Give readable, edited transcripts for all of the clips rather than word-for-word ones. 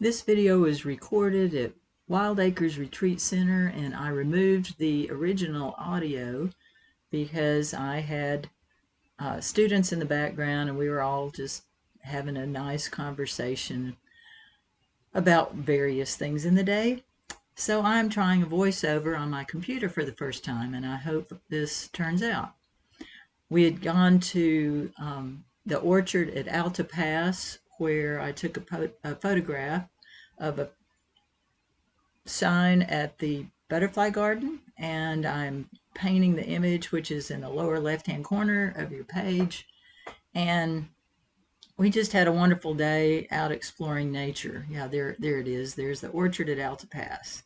This video was recorded at Wildacres Retreat Center, and I removed the original audio because I had students in the background and we were all just having a nice conversation about various things in the day. So I'm trying a voiceover on my computer for the first time, and I hope this turns out. We had gone to the orchard at Altapass, where I took a photograph of a sign at the butterfly garden, and I'm painting the image, which is in the lower left hand corner of your page. And we just had a wonderful day out exploring nature. Yeah, there it is. There's the orchard at Altapass.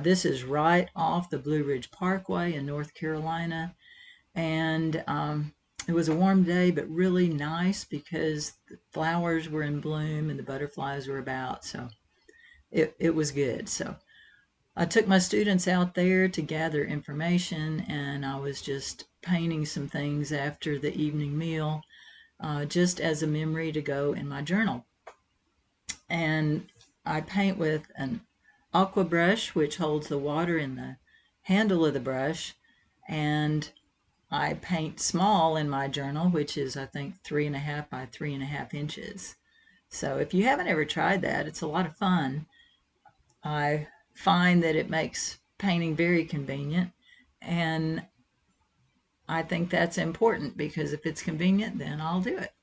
This is right off the Blue Ridge Parkway in North Carolina, and it was a warm day, but really nice because the flowers were in bloom and the butterflies were about, so it was good. So I took my students out there to gather information, and I was just painting some things after the evening meal, just as a memory to go in my journal. And I paint with an aqua brush, which holds the water in the handle of the brush, and I paint small in my journal, which is, I think, 3.5 by 3.5 inches. So if you haven't ever tried that, it's a lot of fun. I find that it makes painting very convenient, and I think that's important because if it's convenient, then I'll do it.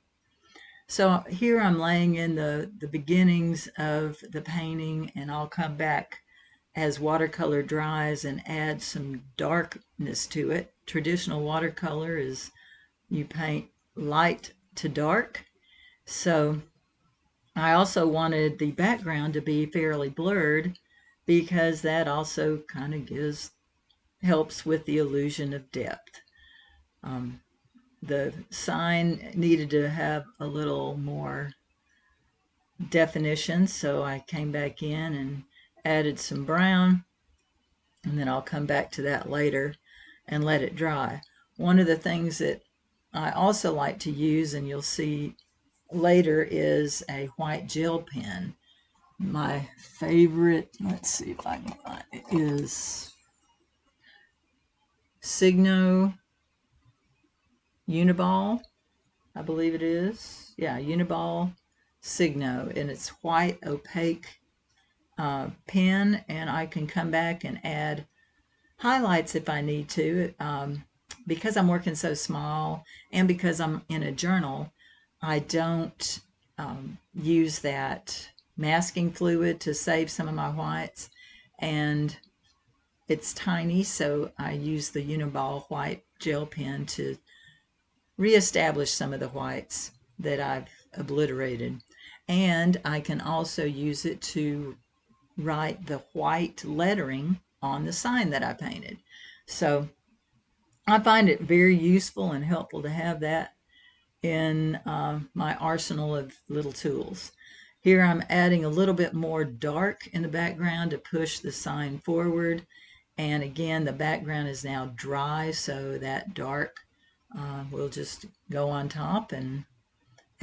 So here I'm laying in the beginnings of the painting, and I'll come back as watercolor dries and add some darkness to it. Traditional watercolor is you paint light to dark. So I also wanted the background to be fairly blurred because that also kind of helps with the illusion of depth. The sign needed to have a little more definition, so I came back in and added some brown, and then I'll come back to that later and let it dry. One of the things that I also like to use, and you'll see later, is a white gel pen. My favorite, let's see if I can find it, is Signo Uni-ball, I believe it is. Yeah, Uni-ball Signo, and it's white opaque pen, and I can come back and add highlights if I need to. Because I'm working so small and because I'm in a journal, I don't use that masking fluid to save some of my whites, and it's tiny, so I use the Uni-ball white gel pen to reestablish some of the whites that I've obliterated. And I can also use it to write the white lettering on the sign that I painted. So I find it very useful and helpful to have that in my arsenal of little tools. Here I'm adding a little bit more dark in the background to push the sign forward. And again, the background is now dry, so that dark will just go on top and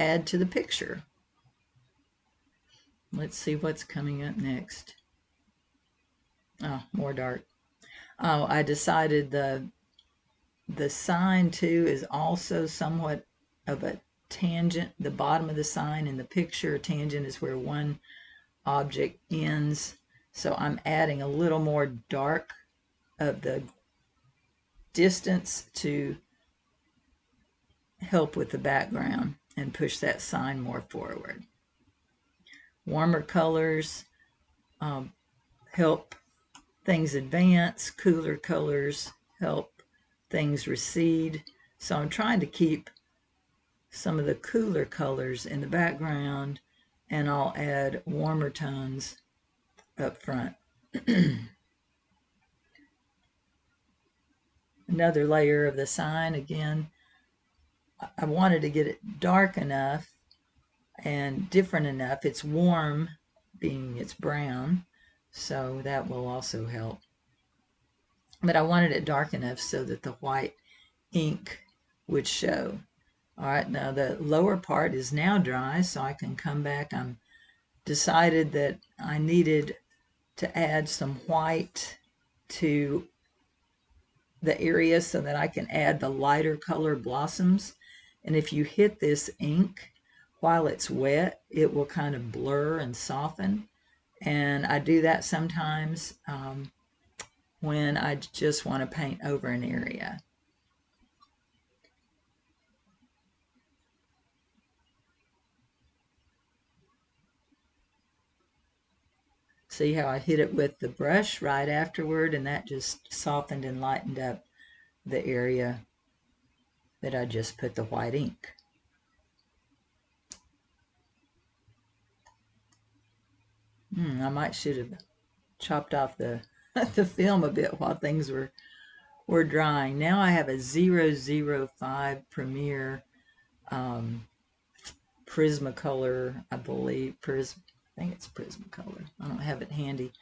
add to the picture. Let's see what's coming up next. Oh, more dark. Oh, I decided the sign too is also somewhat of a tangent. The bottom of the sign in the picture, a tangent is where one object ends. So I'm adding a little more dark of the distance to help with the background and push that sign more forward. Warmer colors help things advance. Cooler colors help things recede. So I'm trying to keep some of the cooler colors in the background, and I'll add warmer tones up front. Another layer of the sign. Again, I wanted to get it dark enough and different enough. It's warm, being it's brown, so that will also help. But I wanted it dark enough so that the white ink would show. All right, now the lower part is now dry, so I can come back. I'm decided that I needed to add some white to the area so that I can add the lighter color blossoms. And if you hit this ink while it's wet, it will kind of blur and soften. And I do that sometimes when I just want to paint over an area. See how I hit it with the brush right afterward, and that just softened and lightened up the area that I just put the white ink. I should have chopped off the the film a bit while things were drying. Now I have a 005 Premier Prismacolor, I believe. I think it's Prismacolor. I don't have it handy.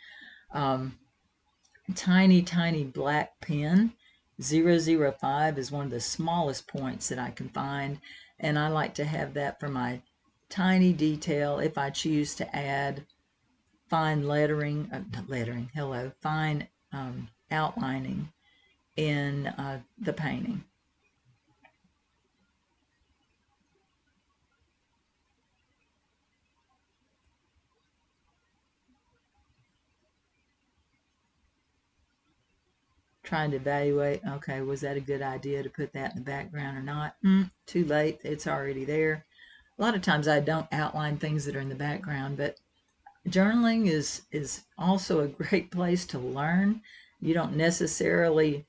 Tiny black pen. 005 is one of the smallest points that I can find, and I like to have that for my tiny detail if I choose to add fine lettering, fine outlining in the painting. Trying to evaluate, okay, was that a good idea to put that in the background or not? Too late, it's already there. A lot of times I don't outline things that are in the background, but journaling is also a great place to learn. You don't necessarily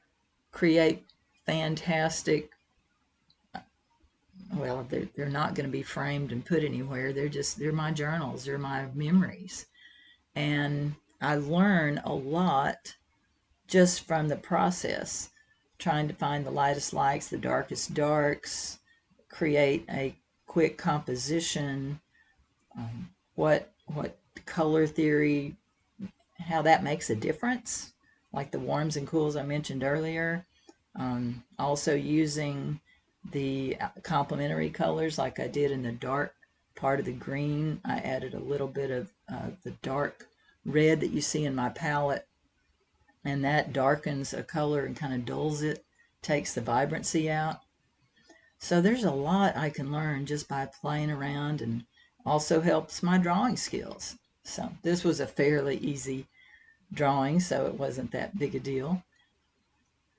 create fantastic, well, they're not going to be framed and put anywhere. They're my journals, they're my memories. And I learn a lot just from the process, trying to find the lightest lights, the darkest darks, create a quick composition, what color theory, how that makes a difference, like the warms and cools I mentioned earlier. Also using the complementary colors like I did in the dark part of the green. I added a little bit of the dark red that you see in my palette, and that darkens a color and kind of dulls it, takes the vibrancy out. So there's a lot I can learn just by playing around, and also helps my drawing skills. So this was a fairly easy drawing, so it wasn't that big a deal.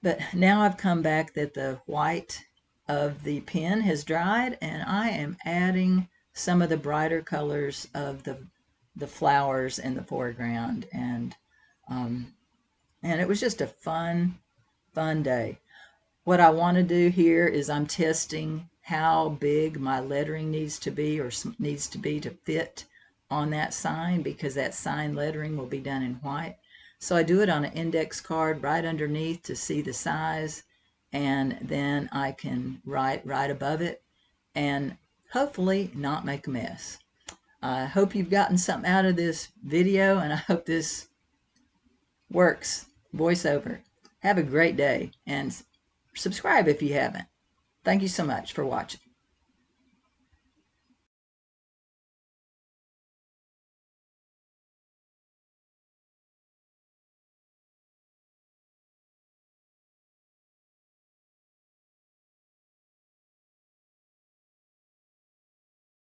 But now I've come back that the white of the pen has dried, and I am adding some of the brighter colors of the flowers in the foreground, and it was just a fun day. What I want to do here is I'm testing how big my lettering needs to be, or needs to be to fit on that sign, because that sign lettering will be done in white. So I do it on an index card right underneath to see the size, and then I can write right above it and hopefully not make a mess. I hope you've gotten something out of this video, and I hope this works. Voiceover. Have a great day, and subscribe if you haven't. Thank you so much for watching.